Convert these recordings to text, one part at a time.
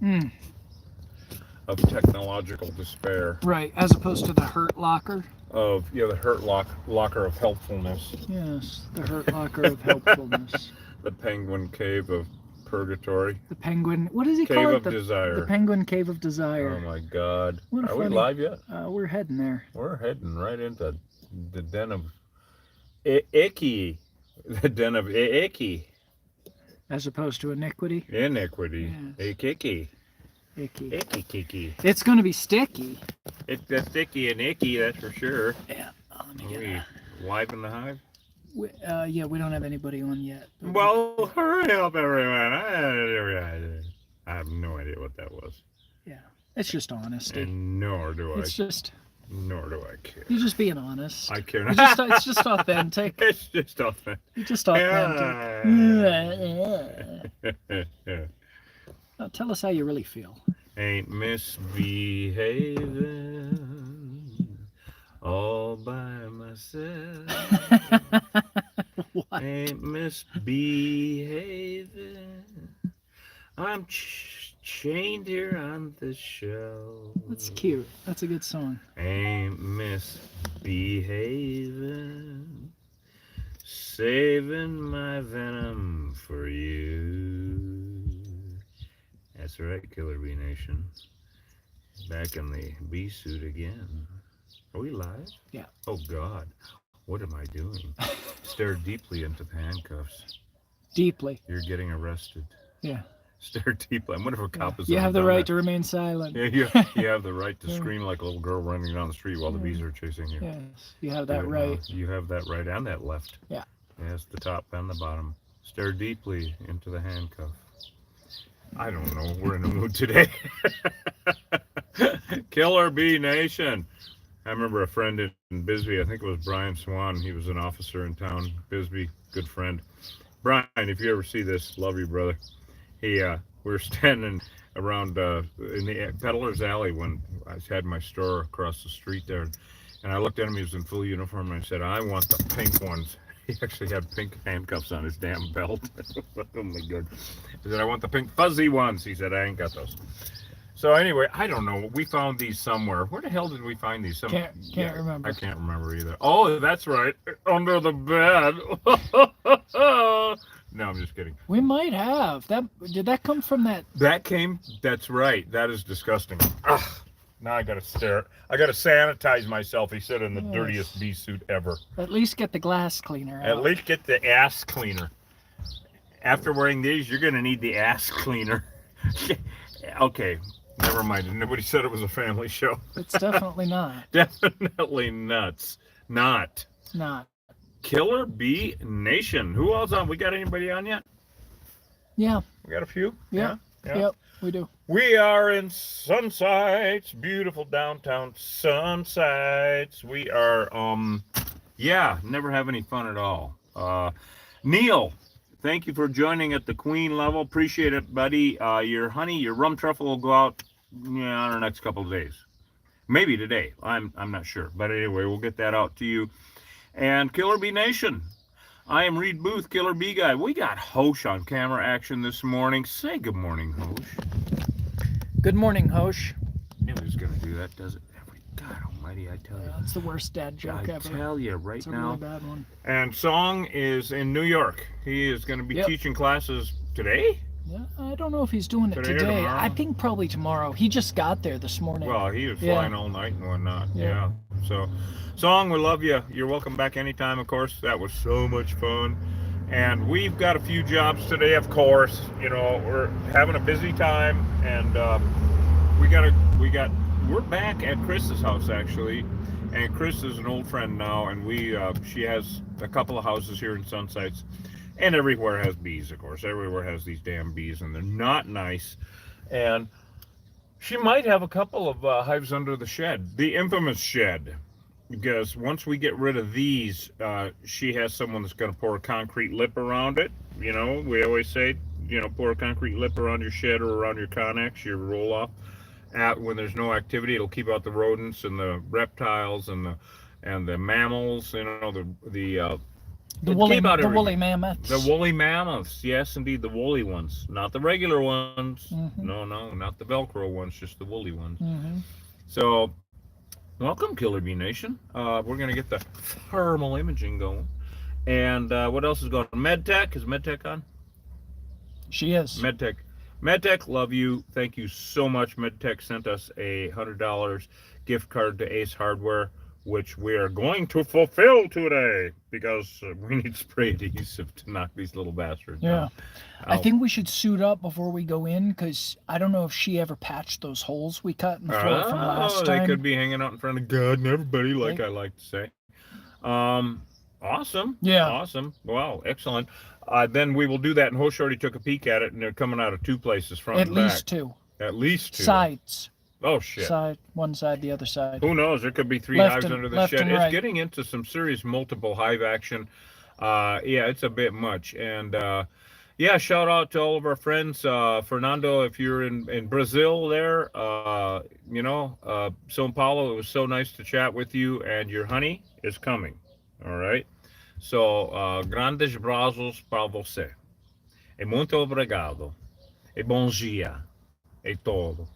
Mm, of technological despair, right, as opposed to the hurt locker. of the locker of helpfulness, Yes, the hurt locker of helpfulness. the penguin cave of purgatory, The penguin. What does he call cave it? of The desire. penguin cave of Oh desire. my God, What a are we funny. live yet? We're heading there. We're heading right into the den of icky, the den of icky, As opposed to iniquity. iniquity, Yes. icky, Icky. icky, kicky. It's going to be sticky. That's sticky and icky, that's for sure. Yeah. Let me Are get we a. live in the hive? Yeah, we don't have anybody on yet. But Well, hurry up, everyone. I have no idea what that was. yeah, it's just honesty. And nor do I, It's just nor do I care. you're just being honest. I care You not. just it's just authentic. It's just authentic. You're just authentic. Now tell us how you really feel. Ain't misbehaving all by myself. What? Ain't misbehaving. I'm chained here on the shelf. That's cute. That's a good song. Ain't misbehaving. Saving my venom for you. That's right, Killer Bee Nation. Back in the bee suit again. Are we live? Yeah. Oh God, what am I doing? Stare deeply into the handcuffs. Deeply. You're getting arrested. Yeah. Stare deeply. I wonder if a cop has You ever have the done right that. to remain silent. Yeah, you have the right to scream like a little girl running down the street while the bees are chasing you. Yes, you have that right. You have that right and that left. Yeah. Yes, the top and the bottom. Stare deeply into the handcuff. I don't know. We're in a mood today. Killer Bee Nation. I remember a friend in Bisbee. I think it was Brian Swan. He was an officer in town. Bisbee, good friend. Brian, if you ever see this, love you, brother. We were standing around in the Peddler's Alley when I had my store across the street there, and I looked at him. He was in full uniform, and I said, "I want the pink ones." He actually had pink handcuffs on his damn belt. Oh my god! I said, "I want the pink fuzzy ones." He said, "I ain't got those." So anyway, I don't know. We found these somewhere. Where the hell did we find these? Can't remember. I can't remember either. Oh, that's right, under the bed. No, I'm just kidding. We might have that. Did that come from that? That came. That's right. That is disgusting. Ugh. Now I gotta stare. I gotta sanitize myself. He said in the dirtiest bee suit ever. At least get the glass cleaner out. At least get the ass cleaner. After wearing these, you're gonna need the ass cleaner. Okay, never mind. Nobody said it was a family show. It's definitely not. Definitely nuts. Not. Not. Killer Bee Nation. Who else on? We got anybody on yet? Yeah. We got a few. Yeah. Yep. We do. We are in Sunsites, beautiful downtown Sunsites. We are, never have any fun at all. Neil, thank you for joining at the Queen level. Appreciate it, buddy. Your honey, your rum truffle will go out in the next couple of days. Maybe today. I'm not sure. But anyway, we'll get that out to you. And Killer Bee Nation. I am Reed Booth, Killer Bee Guy. We got Hosh on camera action this morning. Say good morning, Hosh. Good morning, Hosh. Knew he was going to do that, does it? God almighty, I tell you. That's the worst dad joke ever. I tell you right It's a now. really bad one. And Song is in New York. He is going to be teaching classes today? Yeah, I don't know if he's doing it today. I think probably tomorrow. He just got there this morning. Well, he was flying all night and whatnot. Yeah. So, Song, we love you. You're welcome back anytime, of course. That was so much fun. And we've got a few jobs today, of course. You know, we're having a busy time, and we're back at Chris's house actually, and Chris is an old friend now, and she has a couple of houses here in Sunsites, and everywhere has bees, of course. Everywhere has these damn bees, and they're not nice. And she might have a couple of hives under the shed, the infamous shed, because once we get rid of these, she has someone that's going to pour a concrete lip around it. You know, we always say, pour a concrete lip around your shed or around your Connex, your roll off. When there's no activity, it'll keep out the rodents and the reptiles and the mammals, the The woolly mammoths. The woolly mammoths, yes, indeed, the woolly ones, not the regular ones. Mm-hmm. No, not the Velcro ones, just the woolly ones. Mm-hmm. So, welcome, Killer Bee Nation. We're gonna get the thermal imaging going, and what else is going on? MedTech, is MedTech on? She is. MedTech, love you. Thank you so much. MedTech sent us a $100 gift card to Ace Hardware, which we are going to fulfill today because we need spray adhesive to knock these little bastards out. I think we should suit up before we go in because I don't know if she ever patched those holes we cut in the floor from last time. They could be hanging out in front of God and everybody, like I like to say. Awesome. Yeah. Awesome. Wow. Excellent. Then we will do that. And Hosh already took a peek at it, and they're coming out of two places, front and back. At least two. Sides. Oh, shit. One side, the other side. Who knows? There could be three hives under the shed. It's right. getting into some serious multiple hive action. Yeah, it's a bit much. And yeah, shout out to all of our friends. Fernando, if you're in Brazil there, you know, São Paulo, it was so nice to chat with you. And your honey is coming. All right? So, grandes abraços para você. E muito obrigado. E bom dia. E todo.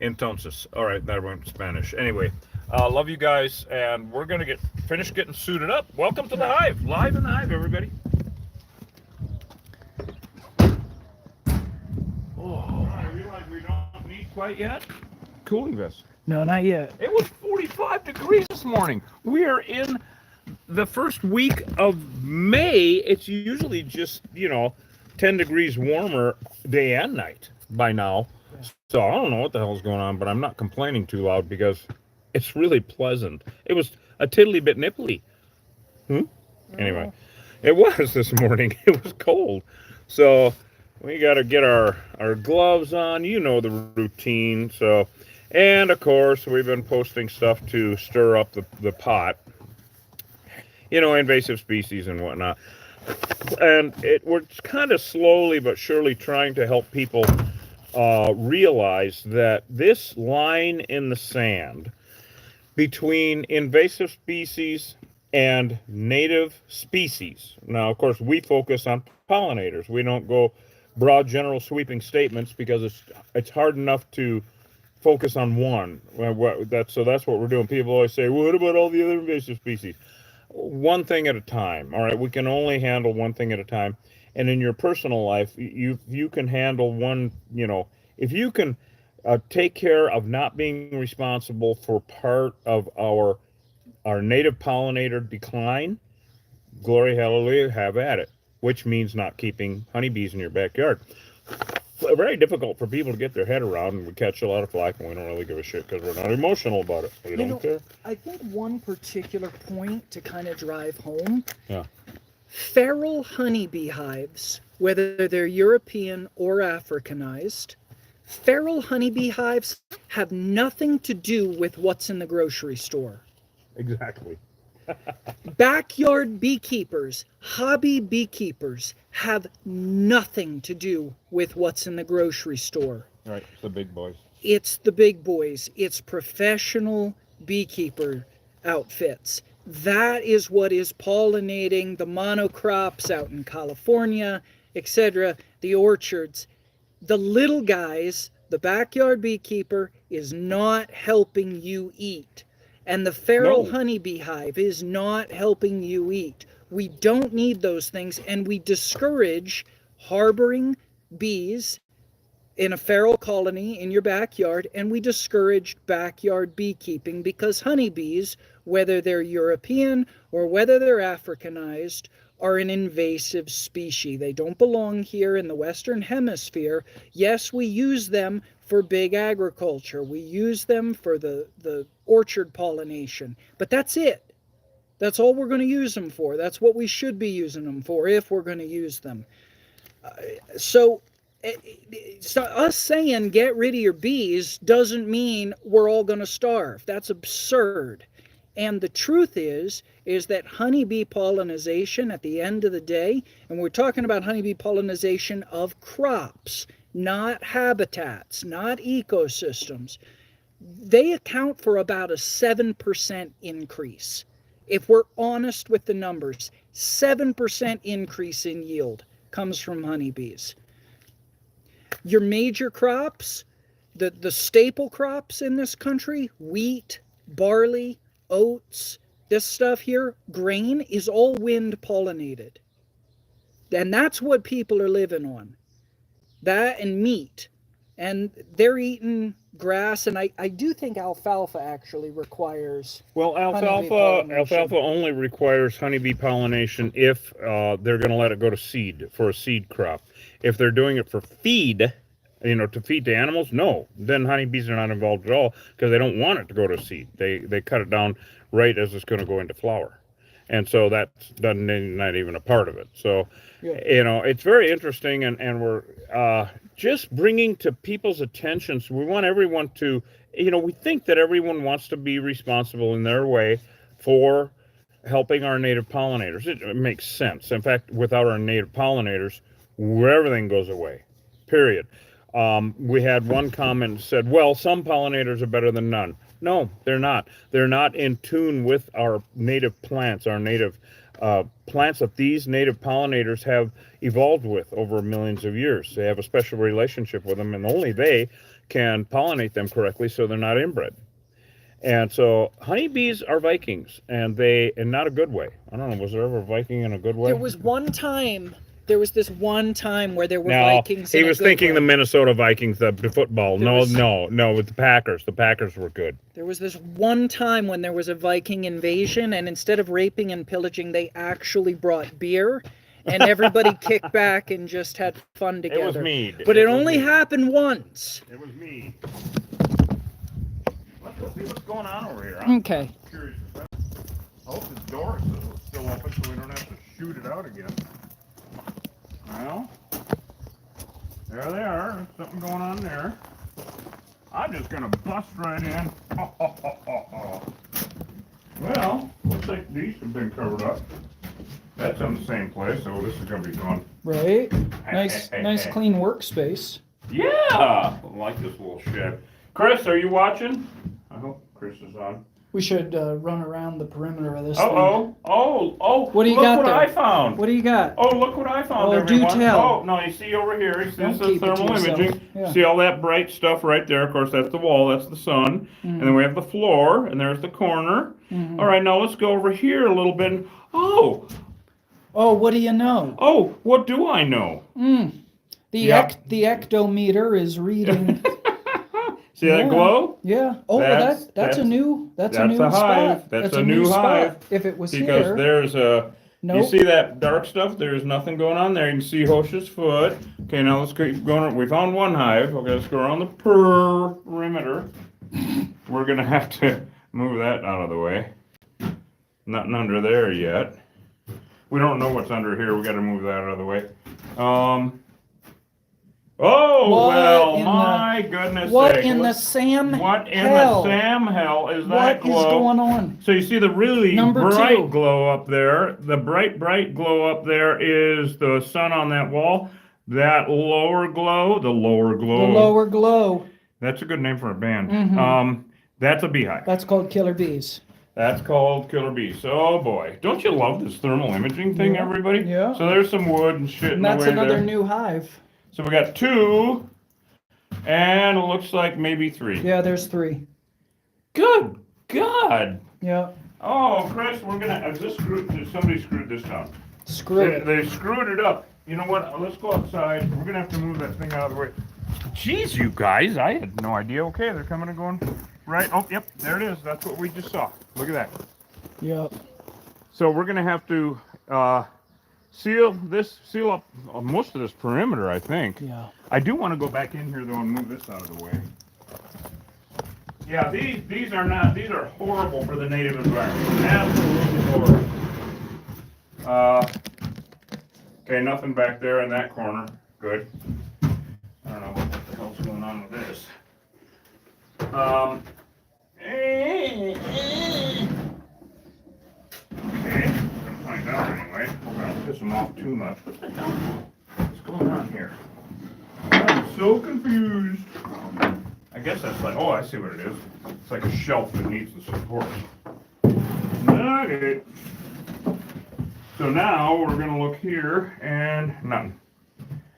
Entonces. All right, that went Spanish. Anyway, love you guys, and we're going to finish getting suited up. Welcome to the Hive. Live in the Hive, everybody. Oh, I realize we don't need quite yet. Cooling vest. No, not yet. It was 45 degrees this morning. We are in the first week of May. It's usually just, 10 degrees warmer day and night by now. So I don't know what the hell's going on, but I'm not complaining too loud because it's really pleasant. It was a tiddly bit nipply. Anyway, it was this morning. It was cold. So we got to get our gloves on. You know the routine. So, and of course, we've been posting stuff to stir up the pot. Invasive species and whatnot. And we're kind of slowly but surely trying to help people realize that this line in the sand between invasive species and native species. Now, of course, we focus on pollinators. We don't go broad, general, sweeping statements because it's hard enough to focus on one. So that's what we're doing. People always say, well, what about all the other invasive species? One thing at a time. All right, we can only handle one thing at a time. And in your personal life, you can handle one. If you can take care of not being responsible for part of our native pollinator decline, glory hallelujah, have at it. Which means not keeping honeybees in your backyard. Very difficult for people to get their head around, and we catch a lot of flack, and we don't really give a shit because we're not emotional about it. We don't care. I think one particular point to kind of drive home. Yeah. Feral honeybee hives, whether they're European or Africanized, feral honeybee hives have nothing to do with what's in the grocery store. Exactly. Backyard beekeepers, hobby beekeepers have nothing to do with what's in the grocery store. Right, it's the big boys. It's the big boys. It's professional beekeeper outfits. That is what is pollinating the monocrops out in California, etc., the orchards. The little guys, the backyard beekeeper, is not helping you eat. And the feral honeybee hive is not helping you eat. We don't need those things, and we discourage harboring bees in a feral colony in your backyard, and we discourage backyard beekeeping because honeybees, whether they're European or whether they're Africanized, are an invasive species. They don't belong here in the Western Hemisphere. Yes, we use them for big agriculture. We use them for the orchard pollination. But that's it. That's all we're going to use them for. That's what we should be using them for if we're going to use them. So us saying get rid of your bees doesn't mean we're all going to starve. That's absurd. And the truth is that honeybee pollination at the end of the day, and we're talking about honeybee pollination of crops, not habitats, not ecosystems, they account for about a 7% increase If we're honest with the numbers, 7% increase in yield comes from honeybees. Your major crops, the staple crops in this country, wheat, barley, oats, this stuff here, grain, is all wind pollinated. And that's what people are living on. That and meat. And they're eating grass, and I do think alfalfa actually requires Well, honeybee pollination. alfalfa only requires honeybee pollination if they're going to let it go to seed for a seed crop. If they're doing it for feed, to feed the animals, no. Then honeybees are not involved at all because they don't want it to go to seed. They cut it down right as it's going to go into flower. And so that's not even a part of it. So, it's very interesting, and we're just bringing to people's attention. So we want everyone to, we think that everyone wants to be responsible in their way for helping our native pollinators. It makes sense. In fact, without our native pollinators, everything goes away, period. We had one comment that said, well, some pollinators are better than none. No, they're not. They're not in tune with our native plants, our native plants that these native pollinators have evolved with over millions of years. They have a special relationship with them, and only they can pollinate them correctly, so they're not inbred. And so honeybees are Vikings, and not a good way. I don't know, was there ever a Viking in a good way? There was this one time where there were No, Vikings. he was thinking way. the Minnesota Vikings, the football. No, with the Packers. The Packers were good. There was this one time when there was a Viking invasion, and instead of raping and pillaging, they actually brought beer, and everybody kicked back and just had fun together. It was mead. But it only happened once. It was mead. Let's see what's going on over here. Okay. I'm curious. I hope this door is still open so we don't have to shoot it out again. Well, there they are. There's something going on there. I'm just going to bust right in. Well, looks like these have been covered up. That's in the same place, so this is going to be fun. Right. Nice clean workspace. Yeah! I like this little shed. Chris, are you watching? I hope Chris is on. We should run around the perimeter of this thing. What do you got there? Look what I found. What do you got? Oh, look what I found, everyone. Do tell. Oh, no, you see over here, this is keep it to thermal yourself. imaging. Yeah. See all that bright stuff right there? Of course, that's the wall, that's the sun. And then we have the floor, and there's the corner. All right, now let's go over here a little bit. Oh, what do you know? Oh, what do I know? The ectometer is reading. See that glow? Yeah. Oh, that's a new a spot. Hive. That's a new hive. Spot. If it was because here. There's a. Nope. You see that dark stuff? There's nothing going on there. You can see Hosh's foot. Okay, now let's keep going. We found one hive. Okay, let's go around the perimeter. We're gonna have to move that out of the way. Nothing under there yet. We don't know what's under here. We got to move that out of the way. My goodness What sake. in the Sam What in hell? the Sam hell is that glow? What is going on? So you see the really Number bright 2. glow up there. The bright glow up there is the sun on that wall. That lower glow, the lower glow. That's a good name for a band. That's a beehive. That's called killer bees. That's called killer bees. Oh boy. Don't you love this thermal imaging thing, everybody? Yeah. So there's some wood and shit in the way there. And that's another new hive. So we got 2, and it looks like maybe 3. Yeah, there's 3. Good God. Yeah. Oh, Chris, we're gonna. Somebody screwed this down. They screwed it up. You know what? Let's go outside. We're gonna have to move that thing out of the way. Jeez, you guys, I had no idea. Okay, they're coming and going. Right. Oh, yep. There it is. That's what we just saw. Look at that. Yep. So we're gonna have to seal up most of this perimeter, I think. Yeah. I do want to go back in here though and move this out of the way. Yeah, these are horrible for the native environment. Absolutely horrible. Okay, nothing back there in that corner. Good. I don't know what the hell's going on with this. Okay, we're gonna find out anyway. We're gonna piss them off too much. What the hell? What's going on here? I'm so confused. I guess that's like, oh, I see what it is. It's like a shelf that needs the support. Okay. So now we're going to look here and nothing.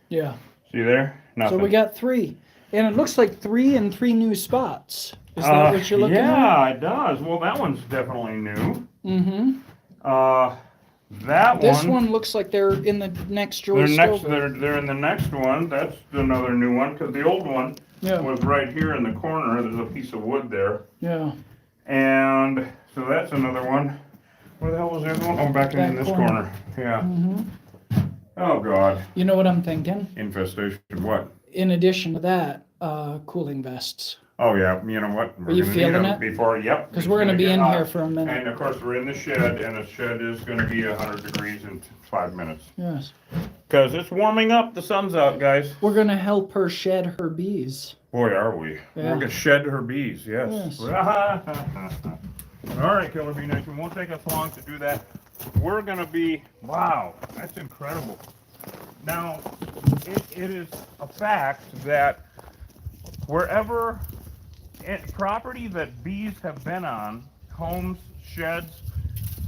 Yeah. See there? Nothing. So we got 3. And it looks like 3 and 3 new spots. Is that what you're looking at? Yeah, it does. Well, that one's definitely new. Mm-hmm. That This one looks like they're in the next joist over. They're in the next one. That's another new one because the old one was right here in the corner. There's a piece of wood there. Yeah. And so that's another one. Where the hell was the other one? Oh, back in this corner. Yeah. Mm-hmm. Oh, God. You know what I'm thinking? Infestation. What? In addition to that, cooling vests. Oh, yeah. You know what? Are you feeling it? Yep. Because we're going to be in here for a minute. And, of course, we're in the shed, and the shed is going to be 100 degrees in 5 minutes. Yes. Because it's warming up. The sun's out, guys. We're going to help her shed her bees. Boy, are we. Yeah. We're going to shed her bees, yes. All right, Killer Bee Nation. Won't take us long to do that. We're going to be, wow, that's incredible. Now, it is a fact that wherever property that bees have been on, homes, sheds,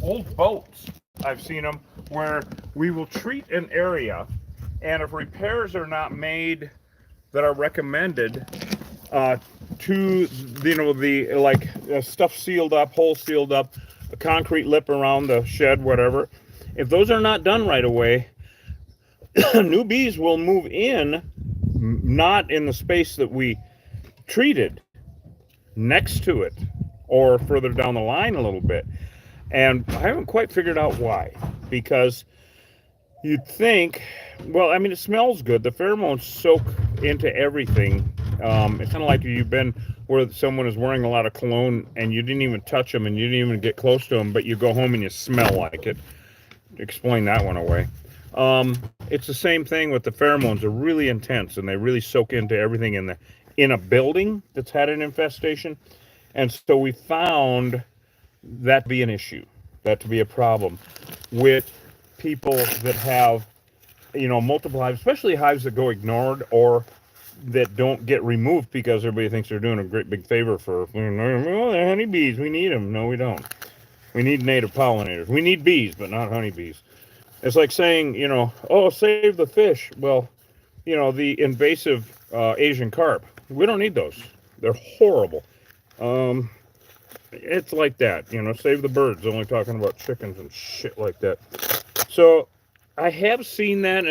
old boats, I've seen them, where we will treat an area, and if repairs are not made that are recommended to, the stuff sealed up, hole sealed up, a concrete lip around the shed, whatever, if those are not done right away, new bees will move in, not in the space that we treated, next to it, or further down the line a little bit. And I haven't quite figured out why, because you'd think, well, I mean, it smells good. The pheromones soak into everything. It's kind of like you've been where someone is wearing a lot of cologne and you didn't even touch them and you didn't even get close to them, but you go home and you smell like it. Explain that one away. It's the same thing with the pheromones. They're really intense and they really soak into everything in a building that's had an infestation. And so we found that to be an issue, that to be a problem with people that have, multiple hives, especially hives that go ignored or that don't get removed because everybody thinks they're doing a great big favor for, they're honeybees, we need them. No, we don't. We need native pollinators. We need bees, but not honeybees. It's like saying, oh, save the fish. Well, the invasive Asian carp. We don't need those. They're horrible. It's like that, save the birds. Only talking about chickens and shit like that. So I have seen that.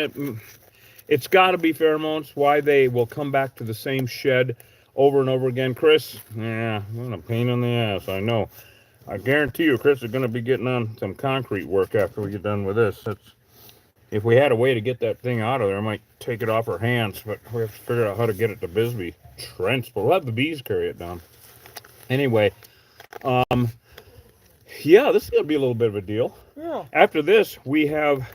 It's got to be pheromones, why they will come back to the same shed over and over again. Chris, yeah, what a pain in the ass, I know. I guarantee you, Chris is going to be getting on some concrete work after we get done with this. If we had a way to get that thing out of there, I might take it off our hands, but we have to figure out how to get it to Bisbee. Transport. We'll have the bees carry it down. Anyway, yeah, this is going to be a little bit of a deal. Yeah. After this, we have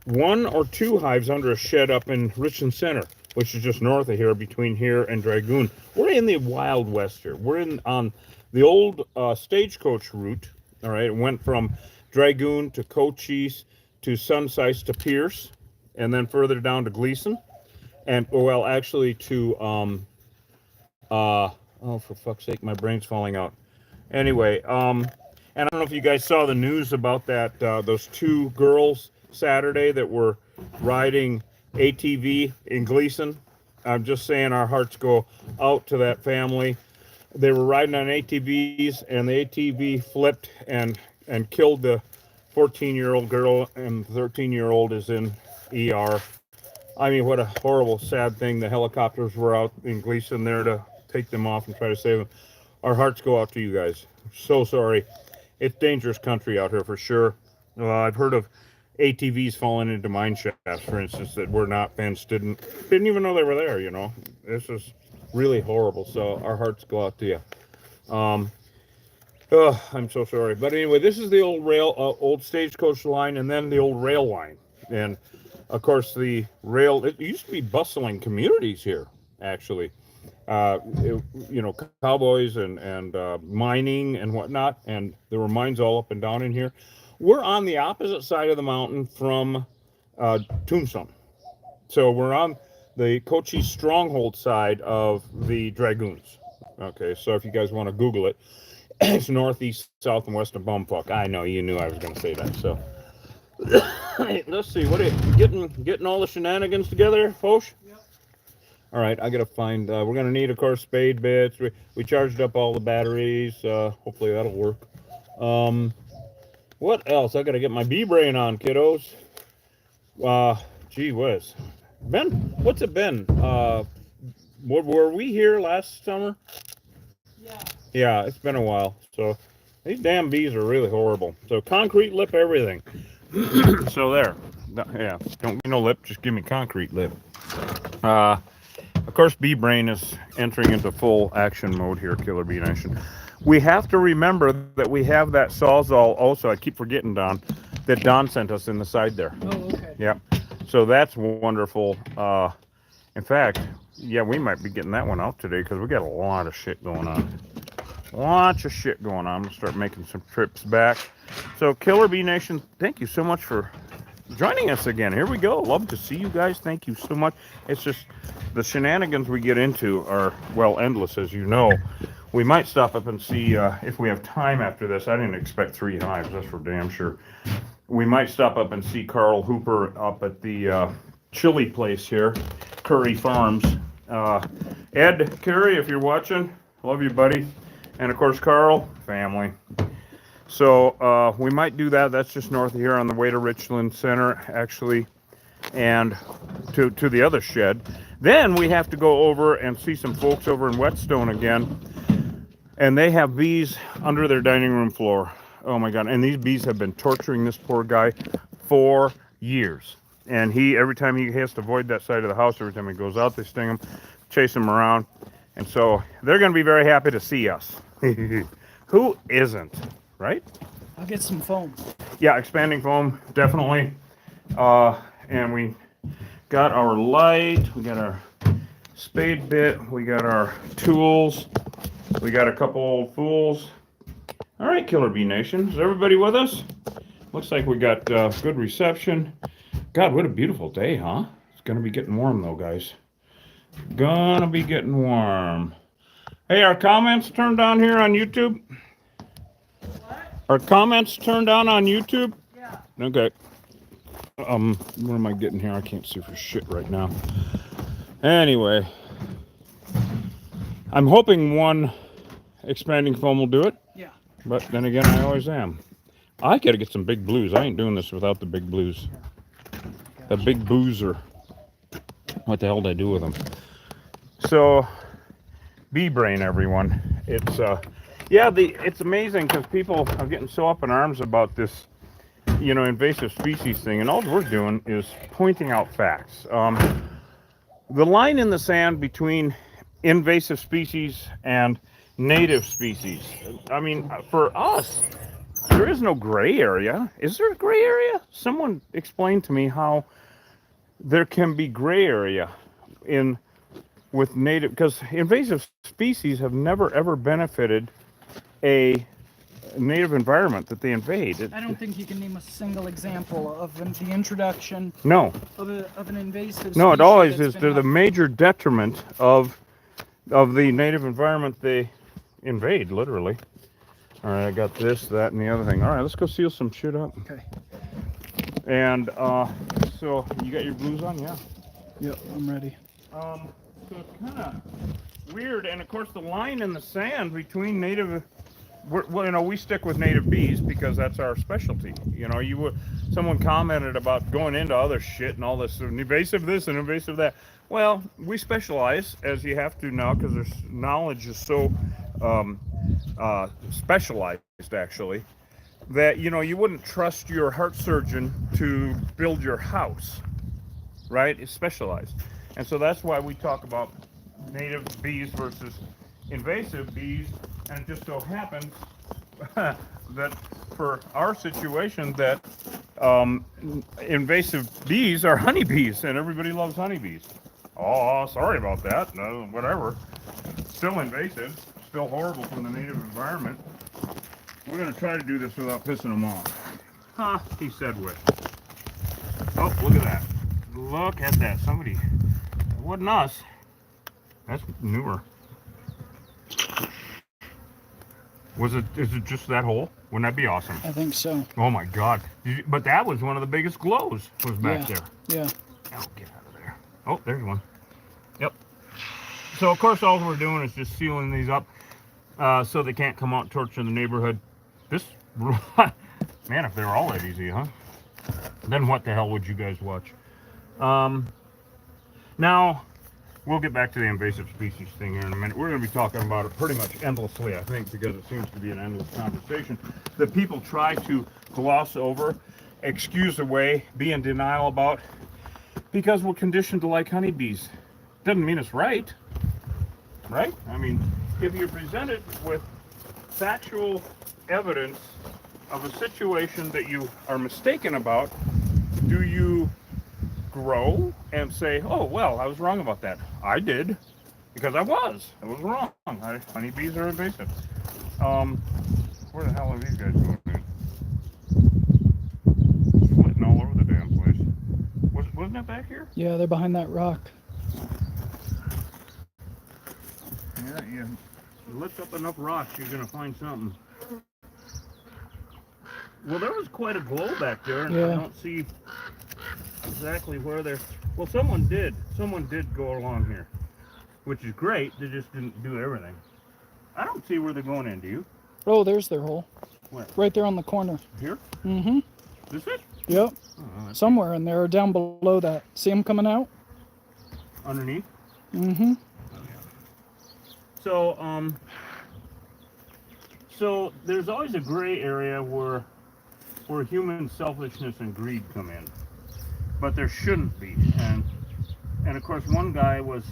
1 or 2 hives under a shed up in Richland Center, which is just north of here, between here and Dragoon. We're in the Wild West here. We're on the old stagecoach route. All right, it went from Dragoon to Cochise to Sunside to Pierce, and then further down to Gleason, and well, actually to oh, for fuck's sake, my brain's falling out. Anyway, and I don't know if you guys saw the news about that, those 2 girls Saturday that were riding ATV in Gleason. I'm just saying our hearts go out to that family. They were riding on ATVs and the ATV flipped and killed the 14-year-old girl, and the 13-year-old is in ER. I mean, what a horrible, sad thing. The helicopters were out in Gleason there to take them off and try to save them. Our hearts go out to you guys. So sorry. It's dangerous country out here for sure. I've heard of ATVs falling into mine shafts, for instance, that were not fenced, didn't even know they were there. This is really horrible. So our hearts go out to you. Oh, I'm so sorry. But anyway, this is the old stagecoach line, and then the old rail line. And of course, the rail, it used to be bustling communities here, actually. Cowboys and mining and whatnot. And there were mines all up and down in here. We're on the opposite side of the mountain from Tombstone. So we're on the Cochise Stronghold side of the Dragoons. Okay, so if you guys want to Google it. It's northeast, south, and west of Bumfuck. I know you knew I was going to say that. So let's see. What are you getting all the shenanigans together, Foch? Yep. All right, I got to find. We're going to need, of course, spade bits. We charged up all the batteries. Hopefully that'll work. What else? I got to get my bee brain on, kiddos. Gee whiz. Ben, what's it been? Were we here last summer? Yeah. Yeah, it's been a while. So these damn bees are really horrible. So concrete lip everything. So there. Yeah, don't give me no lip, just give me concrete lip. Of course, Bee Brain is entering into full action mode here, Killer Bee Nation. We have to remember that we have that Sawzall also. I keep forgetting, Don, that Don sent us in the side there. Oh, okay. Yep. So that's wonderful. In fact, yeah, we might be getting that one out today because we got a lot of shit going on. Lots of shit going on. I'm going to start making some trips back. So, Killer Bee Nation, thank you so much for joining us again. Here we go. Love to see you guys. Thank you so much. It's just the shenanigans we get into are, well, endless, as you know. We might stop up and see if we have time after this. I didn't expect 3 hives, that's for damn sure. We might stop up and see Carl Hooper up at the chili place here, Curry Farms. Ed, Curry, if you're watching, love you, buddy. And of course, Carl, family. So we might do that. That's just north of here on the way to Richland Center, actually, and to the other shed. Then we have to go over and see some folks over in Whetstone again. And they have bees under their dining room floor. Oh my God. And these bees have been torturing this poor guy for years. And every time he has to avoid that side of the house, every time he goes out, they sting him, chase him around. And so they're going to be very happy to see us. Who isn't, right? I'll get some foam. Yeah, expanding foam, definitely. And we got our light, we got our spade bit, we got our tools, we got a couple old fools. All right, Killer Bee Nation, is everybody with us? Looks like we got good reception. God, what a beautiful day, huh? It's gonna be getting warm though, guys. Gonna be getting warm. Hey, our comments turned on here on YouTube? What? Are comments turned on YouTube? Yeah. Okay. What am I getting here? I can't see for shit right now. Anyway, I'm hoping one expanding foam will do it. Yeah. But then again, I always am. I gotta get some big blues. I ain't doing this without the big blues. The big boozer. What the hell did I do with them? So, Bee Brain, everyone. It's it's amazing because people are getting so up in arms about this, invasive species thing, and all we're doing is pointing out facts. The line in the sand between invasive species and native species. I mean, for us, there is no gray area. Is there a gray area? Someone explain to me how there can be gray area with native, because invasive species have never ever benefited a native environment that they invade. I don't think you can name a single example of the introduction No. of an invasive species. No, it always is. They're the major detriment of the native environment they invade, literally. All right, I got this, that, and the other thing. All right, let's go seal some shit up. Okay. And so you got your blues on, yeah? Yep, I'm ready. So it's kind of weird, and of course the line in the sand between native, we stick with native bees because that's our specialty. Someone commented about going into other shit and all this invasive this and invasive that. Well, we specialize, as you have to now, because their knowledge is so specialized, actually, that you wouldn't trust your heart surgeon to build your house, right? It's specialized. And so that's why we talk about native bees versus invasive bees. And it just so happens that for our situation that invasive bees are honeybees, and everybody loves honeybees. Oh, sorry about that. No, whatever. Still invasive, still horrible from the native environment. We're going to try to do this without pissing them off. Huh, he said what? Oh, look at that. Look at that. Somebody, it wasn't us. That's newer. Is it just that hole? Wouldn't that be awesome? I think so. Oh my God! But that was one of the biggest glows. Was back Yeah. there. Yeah. Oh, get out of there! Oh, there's one. Yep. So of course, all we're doing is just sealing these up, so they can't come out and torture the neighborhood. This, man, if they were all that easy, huh? Then what the hell would you guys watch? Now, we'll get back to the invasive species thing here in a minute. We're going to be talking about it pretty much endlessly, I think, because it seems to be an endless conversation that people try to gloss over, excuse away, be in denial about, because we're conditioned to like honeybees. Doesn't mean it's right, right? I mean, if you're presented with factual evidence of a situation that you are mistaken about, do you grow and say, oh, well, I was wrong about that? I did, because I was wrong. Honeybees are invasive. Where the hell are these guys going, man? Flitting all over the damn place. Wasn't it back here? Yeah, they're behind that rock. Yeah, you lift up enough rocks, you're gonna find something. Well, there was quite a glow back there, and I don't see exactly where they're. Well, someone did go along here, which is great. They just didn't do everything. I don't see where they're going in. Do you? Oh, there's their hole. Where? Right there on the corner. Here? Mm-hmm. This it? Yep. Oh, Somewhere in there, or down below that. See them coming out? Underneath? Mm-hmm. So there's always a gray area where human selfishness and greed come in, but there shouldn't be. And of course, one guy was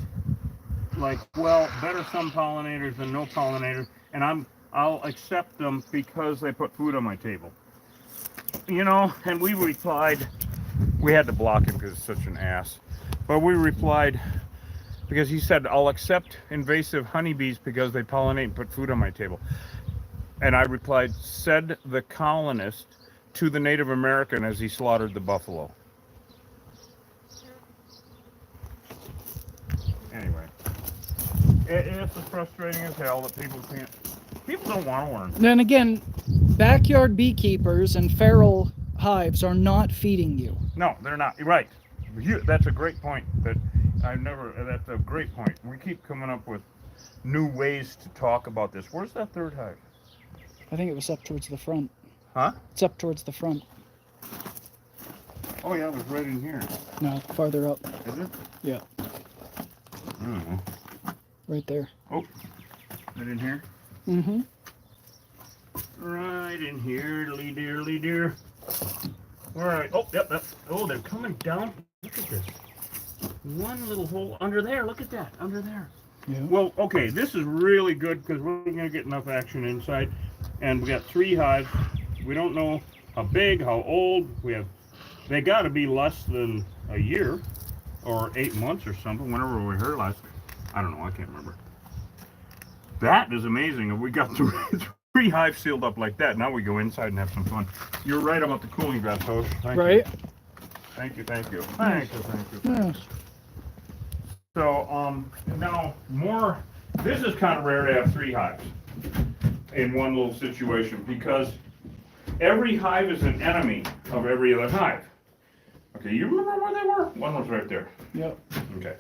like, well, better some pollinators than no pollinators, and I'll accept them because they put food on my table. You know, and we replied, we had to block him because he's such an ass, but we replied, because he said, I'll accept invasive honeybees because they pollinate and put food on my table. And I replied, said the colonist to the Native American as he slaughtered the buffalo. Anyway, it's frustrating as hell that people don't want to learn. Then again, backyard beekeepers and feral hives are not feeding you. No, they're not. You're right. That's a great point. That's a great point. We keep coming up with new ways to talk about this. Where's that third hive? I think it was up towards the front. Huh? It's up towards the front. Oh yeah, it was right in here. No, farther up. Is it? Yeah. I don't know. Right there. Oh, right in here? Mm-hmm. Right in here, dearly dear. All right. Oh, yep. They're coming down. Look at this. One little hole under there. Look at that. Under there. Yeah. Well, okay. This is really good because we're going to get enough action inside. And we got 3 hives. We don't know how big, how old. They got to be less than a year or 8 months or something. Whenever we heard last, I don't know. I can't remember. That is amazing. We got 3 hives sealed up like that. Now we go inside and have some fun. You're right about the cooling grass, Hosh. Right. Thank you. Thank you. Yes. So, now this is kind of rare to have 3 hives in one little situation because every hive is an enemy of every other hive. Okay, you remember where they were? One was right there. Yep. Okay.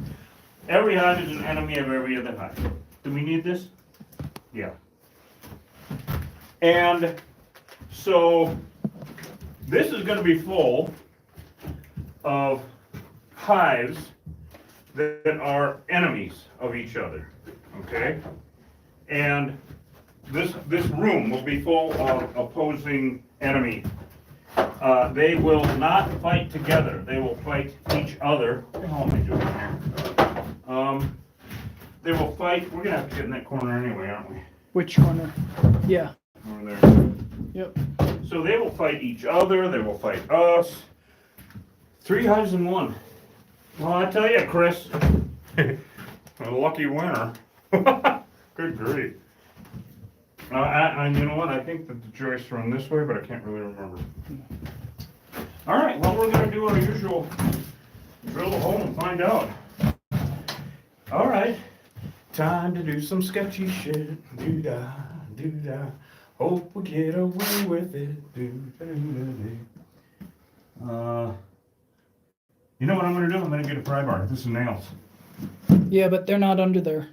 Every hive is an enemy of every other hive. Do we need this? Yeah. And so this is going to be full of hives that are enemies of each other. Okay? And this room will be full of opposing enemies. They will not fight together. They will fight each other. What the hell am I doing here? They will fight. We're going to have to get in that corner anyway, aren't we? Which corner? Yeah. Over there. Yep. So they will fight each other. They will fight us. 3 hives in 1. Well, I tell you, Chris, a lucky winner. Good grief. And you know what? I think that the joists run this way, but I can't really remember. All right, well, we're going to do our usual drill a hole and find out. All right, time to do some sketchy shit. Do-da, do-da. Hope we get away with it. Do-da-do-da-do. You know what I'm gonna do? I'm gonna get a pry bar. This is nails. Yeah, but they're not under there.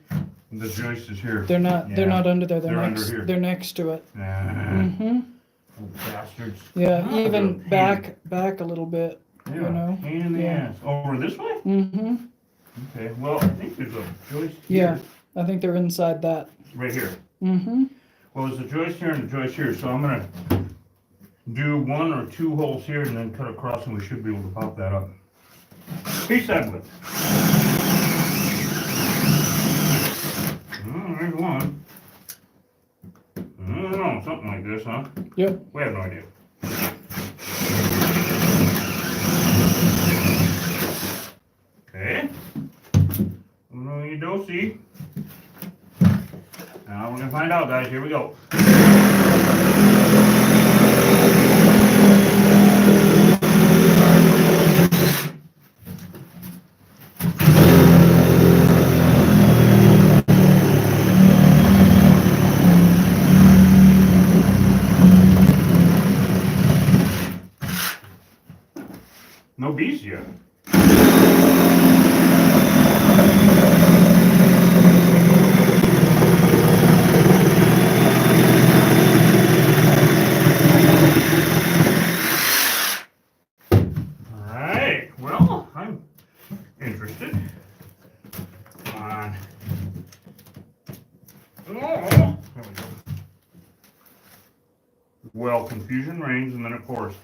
The joist is here. They're not. Yeah. They're not under there. They're next. under here. They're next to it. Oh, bastards. Yeah, Oh, even good. back a little bit. Yeah. You know. Pain in the ass. Over this way? Okay. Well, I think there's a joist Yeah, here. I think they're inside that. Right here. Mm-hmm. Well, there's a joist here and a joist here, so I'm gonna do 1 or 2 holes here and then cut across, and we should be able to pop that up. Piece that with. There's one. I don't know, something like this, huh? Yep. We have no idea. Okay. No, you don't see. Now we're gonna find out, guys. Here we go. No bees yet. Alright, well, I'm interested. Come on. Oh, there we go. Well, confusion reigns, and then of course,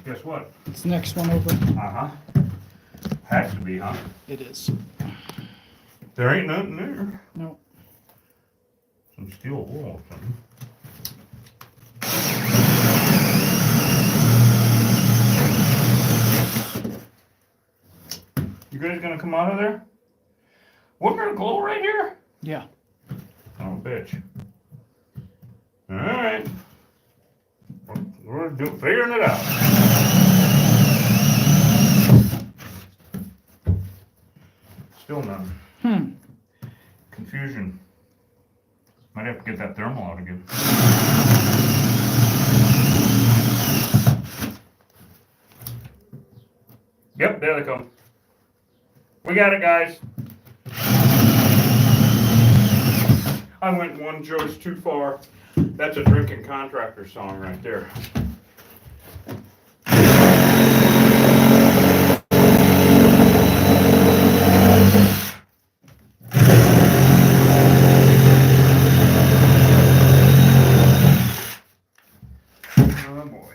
guess what? It's the next one over. Uh-huh. Has to be, huh? It is. There ain't nothing there. No. Some steel wool or something. You guys gonna come out of there? Wasn't there a glow right here? Yeah. Oh, bitch. Alright. We're figuring it out. Still none. Confusion. Might have to get that thermal out again. Yep, there they come. We got it, guys. I went one joist too far. That's a drinking contractor song right there. Oh boy.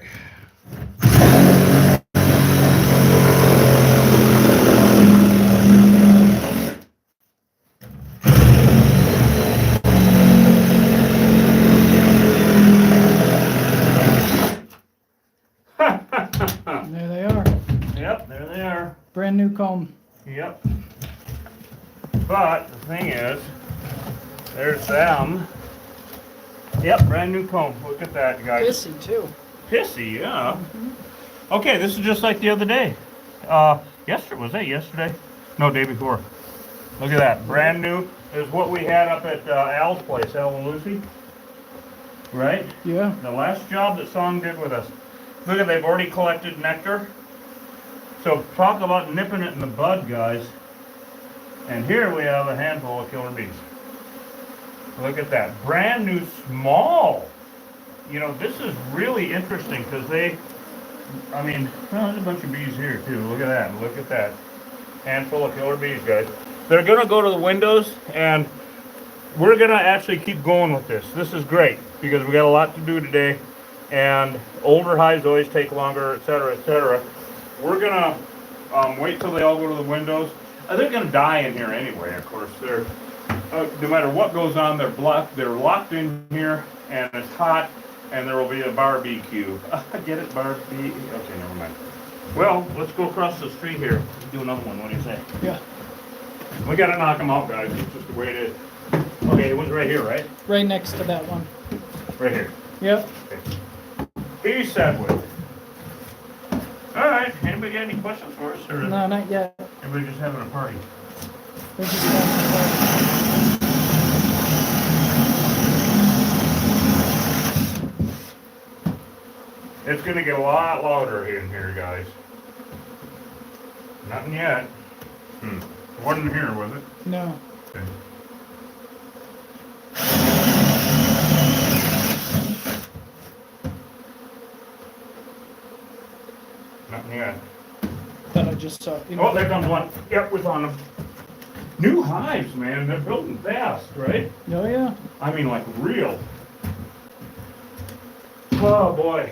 There they are. Yep, there they are. Brand new comb. Yep. But the thing is, there's them. Yep, brand new comb. Look at that, guys. Pissy too. Pissy, yeah. Okay, this is just like the other day. Yesterday, was that yesterday? No, day before. Look at that, brand new. Is what we had up at Al's place, Al and Lucy. Right? Yeah. The last job that Song did with us. Look at, they've already collected nectar. So talk about nipping it in the bud, guys. And here we have a handful of killer bees. Look at that, brand new small. You know, this is really interesting because they, I mean, well, there's a bunch of bees here too. Look at that, look at that. Handful of killer bees, guys. They're gonna go to the windows, and we're gonna actually keep going with this. This is great because we got a lot to do today, and older hives always take longer, etc., etc. We're gonna wait till they all go to the windows. They're gonna die in here anyway. Of course, they're no matter what goes on, they're locked in here, and it's hot, and there will be a barbecue. Get it, barbecue? Okay, never mind. Well, let's go across the street here. Do another one. What do you say? Yeah. We gotta knock them out, guys. It's just the way it is. Okay, it was right here, right? Right next to that one. Right here. Yep. Okay. Peace that way. All right. Anybody got any questions for us, or No, not yet. everybody just having a party? They're just having fun. It's going to get a lot louder in here, guys. Nothing yet. Wasn't here, was it? No. Okay. Nothing yet. Thought I just saw. Oh, there comes one. Yep, we're on them. New hives, man. They're building fast, right? Oh yeah. I mean, like real. Oh boy.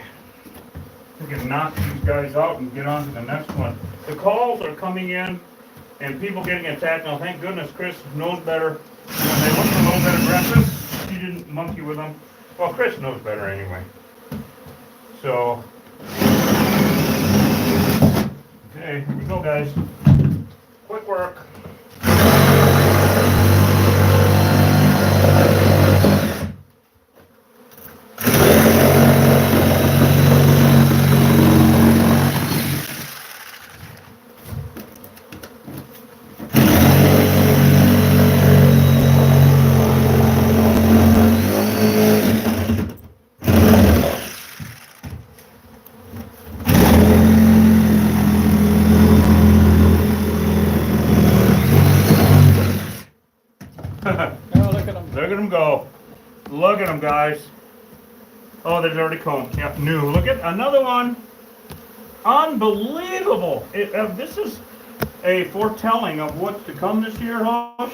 We can knock these guys out and get on to the next one. The calls are coming in and people getting attacked. Now, thank goodness Chris knows better. When they look a little bit aggressive, he didn't monkey with them. Well, Chris knows better anyway. So, okay, here we go, guys. Quick work. Oh, look at them. Look at them go. Look at them, guys. Oh, there's already comb. Yep, new. Look at another one. Unbelievable. This is a foretelling of what's to come this year, Hosh.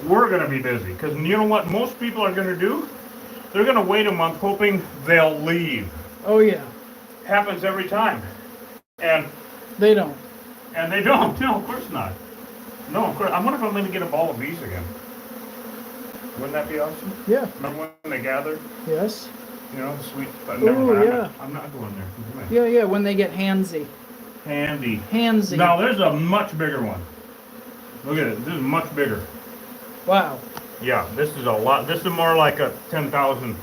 We're going to be busy. Because you know what most people are going to do? They're going to wait a month hoping they'll leave. Oh yeah. Happens every time. And They don't. they don't. No, of course not. No, of course. I wonder if I'm going to get a ball of bees again. Wouldn't that be awesome? Yeah. Remember when they gathered? Yes. You know, the sweet. But Ooh, never mind. yeah. I'm not going there. Come on. Yeah, yeah. When they get handsy. Handy. Handsy. Now there's a much bigger one. Look at it. This is much bigger. Wow. Yeah, this is a lot. This is more like a 10,000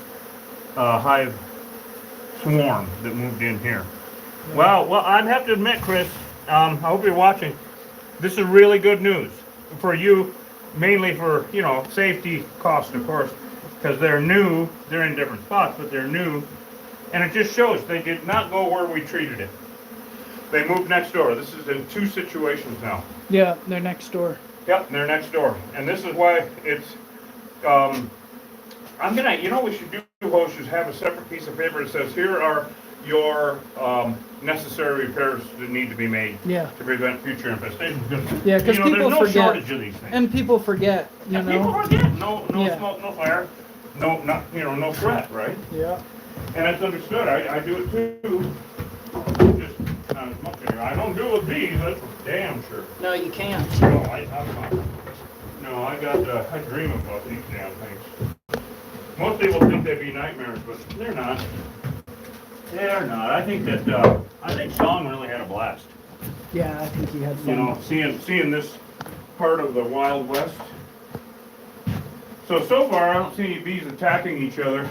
hive swarm that moved in here. Yeah. Well, I'd have to admit, Chris. I hope you're watching. This is really good news for you, mainly for safety cost, of course, because they're new. They're in different spots, but they're new, and it just shows they did not go where we treated it. They moved next door. This is in two situations now. Yeah, they're next door. Yep, they're next door, and this is why it's. I'm gonna. We should do, Hosh, is have a separate piece of paper that says here are your necessary repairs that need to be made Yeah. to prevent future infestations. Yeah, because people there's no forget. shortage of these things. And people forget, you And know. people forget. No Yeah. smoke, no fire, no threat, right? Yeah. And that's understood. I do it too. Just not as much anymore. I don't do it with bees. That's for damn sure. No, you can't. No, I'm not. No, I dream about these damn things. Most people think they'd be nightmares, but they're not. They're not. I think Sean really had a blast. Yeah, I think he had fun. Seeing this part of the Wild West. So far, I don't see any bees attacking each other.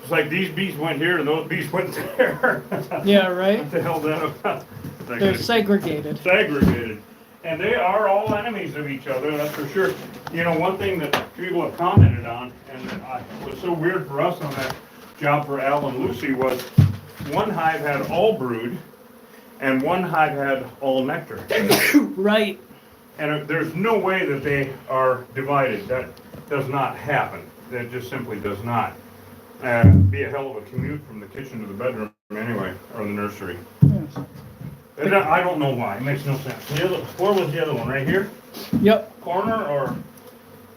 It's like these bees went here and those bees went there. Yeah, right? What the hell is that about? They're segregated. Segregated. And they are all enemies of each other, that's for sure. One thing that people have commented on, and that was so weird for us on that job for Al and Lucy, was one hive had all brood, and one hive had all nectar. Right. And there's no way that they are divided. That does not happen. That just simply does not. Be a hell of a commute from the kitchen to the bedroom anyway, or the nursery. Yes. And I don't know why. It makes no sense. Where was the other one? Right here? Yep. Corner or?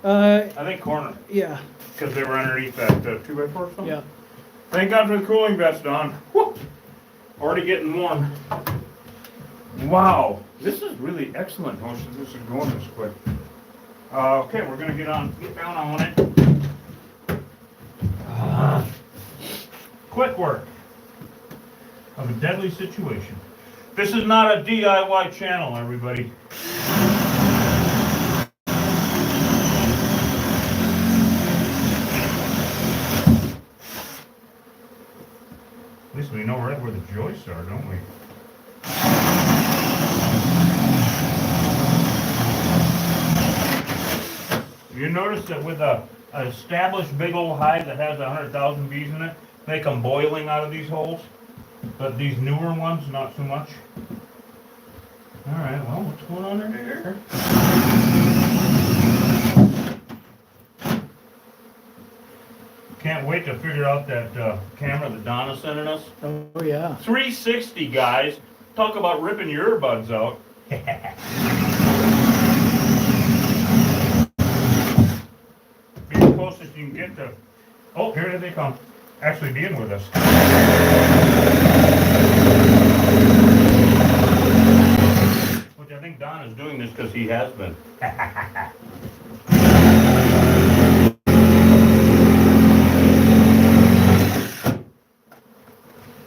I think corner. Yeah. Because they were underneath that 2x4 or something? Yeah. Thank God for the cooling vest on. Woo! Already getting warm. Wow. This is really excellent, Hosh, that this is going this quick. Okay, we're going to get down on it. Quick work of a deadly situation. This is not a DIY channel, everybody. At least we know right where the joists are, don't we? You notice that with a established big old hive that has 100,000 bees in it, they come boiling out of these holes, but these newer ones, not so much. All right, well, what's going on under here? Can't wait to figure out that camera that Donna's sending us. Oh, yeah. 360, guys. Talk about ripping your earbuds out. Be the closest you can get to. Oh, here they come. Actually being with us. Which I think Don is doing this because he has been.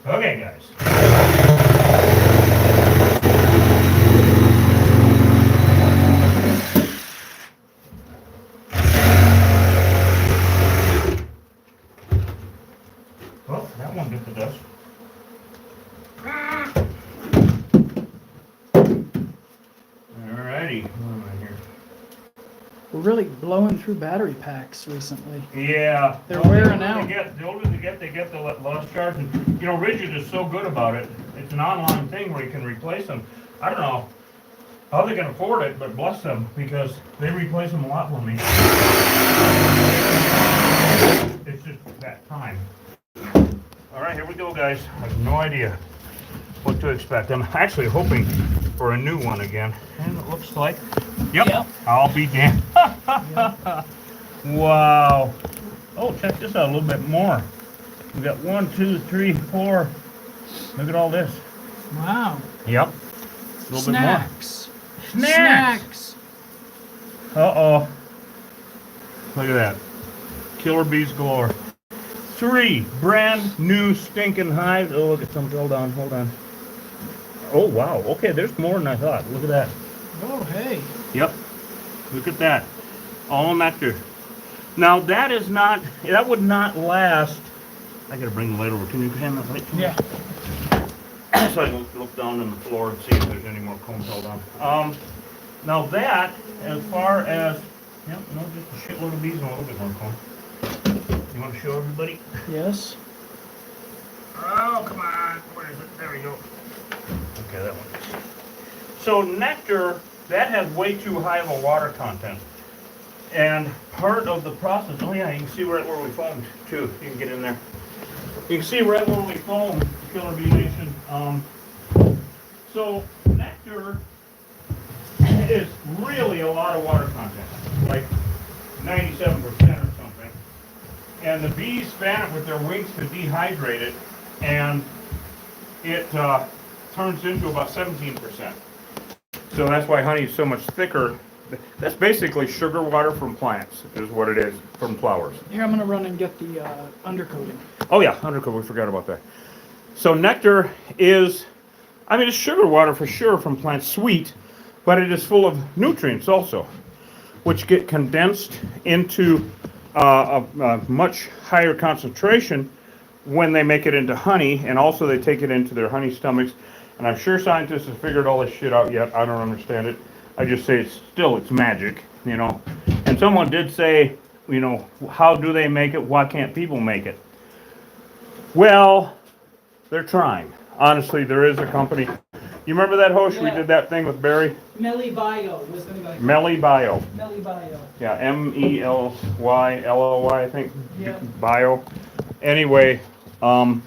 Okay, guys. Well, that one bit the dust. Alrighty. What am I here? We're really blowing through battery packs recently. Yeah. They're wearing out. The older they get the less charge. And, you know, Rigid is so good about it. It's an online thing where you can replace them. I don't know how they can afford it, but bless them, because they replace them a lot for me. It's just that time. All right, here we go, guys. I have no idea what to expect. I'm actually hoping for a new one again. And it looks like, yep. I'll be damned. Wow. Oh, check this out a little bit more. We got 1, 2, 3, 4. Look at all this. Wow. Yep. A little Snacks. bit more. Snacks. Uh-oh. Look at that. Killer bees galore. 3 brand new stinking hives. Oh, look at some. Hold on. Oh, wow. Okay, there's more than I thought. Look at that. Oh, hey. Yep. Look at that. All nectar. Now, that would not last. I gotta bring the light over. Can you hand that light to me? Yeah. So I can look down on the floor and see if there's any more combs held on. Now that, as far as, yep, no, just a shitload of bees and a little bit more comb. You want to show everybody? Yes. Oh, come on. Where is it? There we go. Okay, that one. So nectar, that has way too high of a water content. And part of the process, oh yeah, you can see right where we foamed too. You can get in there. You can see right where we foamed, Killer Bee Nation. So nectar is really a lot of water content, like 97% or something. And the bees fan it with their wings to dehydrate it, and it turns into about 17%. So that's why honey is so much thicker. That's basically sugar water from plants, is what it is, from flowers. Here, I'm going to run and get the undercoating. Oh yeah, undercoat, we forgot about that. So nectar is, I mean, it's sugar water for sure from plants, sweet, but it is full of nutrients also, which get condensed into a much higher concentration when they make it into honey, and also they take it into their honey stomachs. And I'm sure scientists have figured all this shit out yet. I don't understand it. I just say it's magic, you know. And someone did say, you know, how do they make it? Why can't people make it? Well, they're trying. Honestly, there is a company. You remember that host? Yeah. We did that thing with Barry? Melly Bio was the name. Melly Bio. Melly Bio. Yeah, MELYLOY, I think. Yeah. Bio. Anyway, and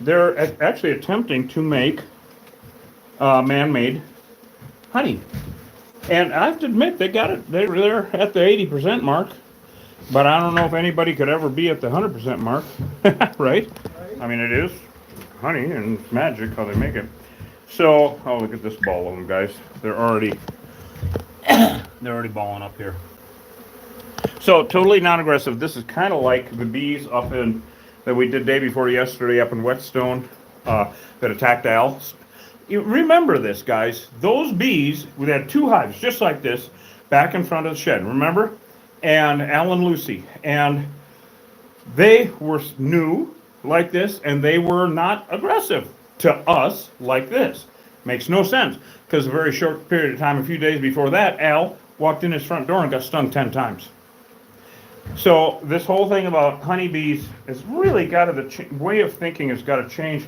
they're actually attempting to make man-made honey. And I have to admit, they got it. They're at the 80% mark. But I don't know if anybody could ever be at the 100% mark. Right? I mean, it is honey, and it's magic how they make it. So, oh, look at this ball of them, guys. They're already balling up here. So, totally non-aggressive. This is kind of like the bees up in that we did day before yesterday up in Whetstone that attacked owls. You remember this, guys. Those bees, we had 2 hives just like this back in front of the shed, remember? And Al and Lucy. And they were new like this, and they were not aggressive to us like this. Makes no sense, because a very short period of time, a few days before that, Al walked in his front door and got stung 10 times. So this whole thing about honeybees has really got to, the way of thinking has got to change,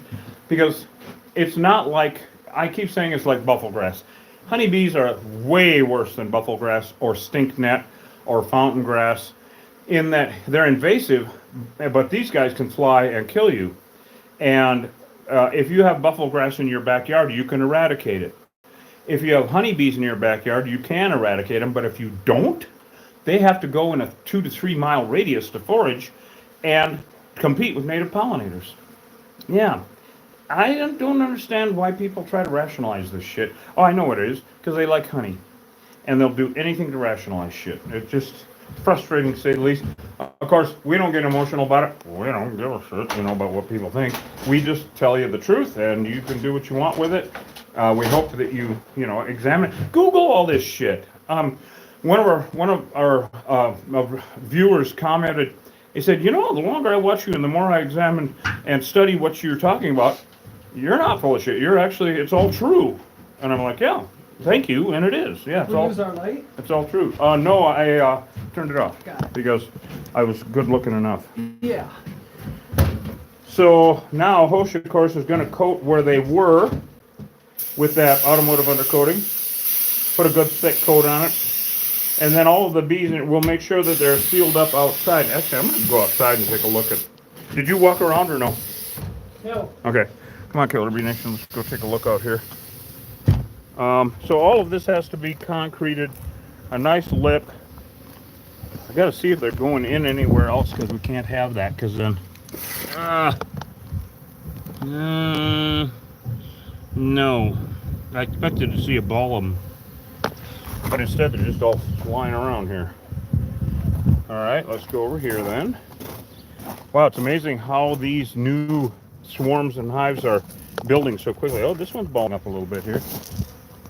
because it's not like, I keep saying it's like bufflegrass. Honeybees are way worse than bufflegrass or stinknet or fountain grass, in that they're invasive, but these guys can fly and kill you. And if you have bufflegrass in your backyard, you can eradicate it. If you have honeybees in your backyard, you can eradicate them, but if you don't, they have to go in a 2 to 3 mile radius to forage and compete with native pollinators. Yeah, I don't understand why people try to rationalize this shit. Oh, I know what it is, because they like honey. And they'll do anything to rationalize shit. It's just frustrating, to say the least. Of course, we don't get emotional about it. We don't give a shit, about what people think. We just tell you the truth, and you can do what you want with it. We hope that you, examine it. Google all this shit. One of our viewers commented. He said, the longer I watch you and the more I examine and study what you're talking about, you're not full of shit. You're actually, it's all true. And I'm like, yeah, thank you, and it is. Yeah, it's all. Use our light? It's all true. No, I turned it off. Got it. Because I was good looking enough. Yeah. So now Hosh, of course, is going to coat where they were with that automotive undercoating. Put a good thick coat on it. And then all of the bees, we'll make sure that they're sealed up outside. Actually, I'm going to go outside and take a look at. Did you walk around or no? No. Okay. Come on, Killer Bee Nation. Let's go take a look out here. So all of this has to be concreted. A nice lip. I got to see if they're going in anywhere else, because we can't have that, because then. No. I expected to see a ball of them. But instead they're just all flying around here. Alright, let's go over here then. Wow, it's amazing how these new swarms and hives are building so quickly. Oh, this one's balling up a little bit here.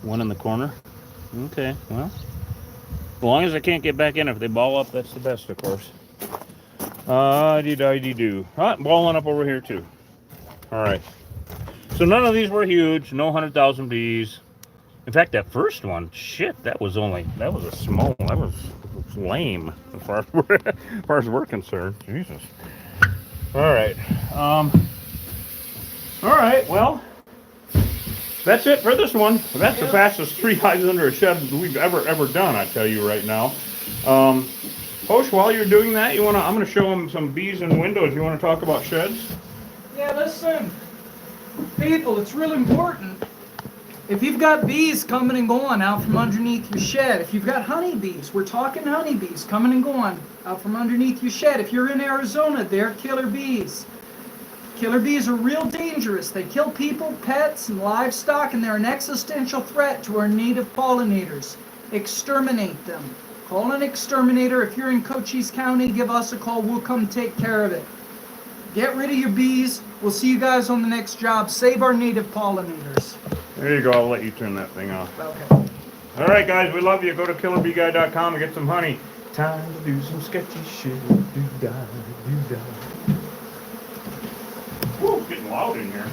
One in the corner. Okay, well. As long as I can't get back in, if they ball up, that's the best, of course. Dee-dee-dee-doo. Alright, balling up over here too. Alright. So none of these were huge, no 100,000 bees. In fact, that first one, shit, that was a small, that was lame as far as we're concerned. Jesus. All right. All right, well, that's it for this one. That's the fastest 3 hives under a shed we've ever done, I tell you right now. Hosh, while you're doing that, I'm going to show them some bees and windows. You want to talk about sheds? Yeah, listen, people, it's real important. If you've got bees coming and going out from underneath your shed, if you've got honeybees, we're talking honeybees coming and going out from underneath your shed. If you're in Arizona, they're killer bees. Killer bees are real dangerous. They kill people, pets, and livestock, and they're an existential threat to our native pollinators. Exterminate them. Call an exterminator. If you're in Cochise County, give us a call. We'll come take care of it. Get rid of your bees. We'll see you guys on the next job. Save our native pollinators. There you go. I'll let you turn that thing off. Okay. All right, guys. We love you. Go to killerbeeguy.com and get some honey. Time to do some sketchy shit. Do-da, do-da. Woo, it's getting loud in here.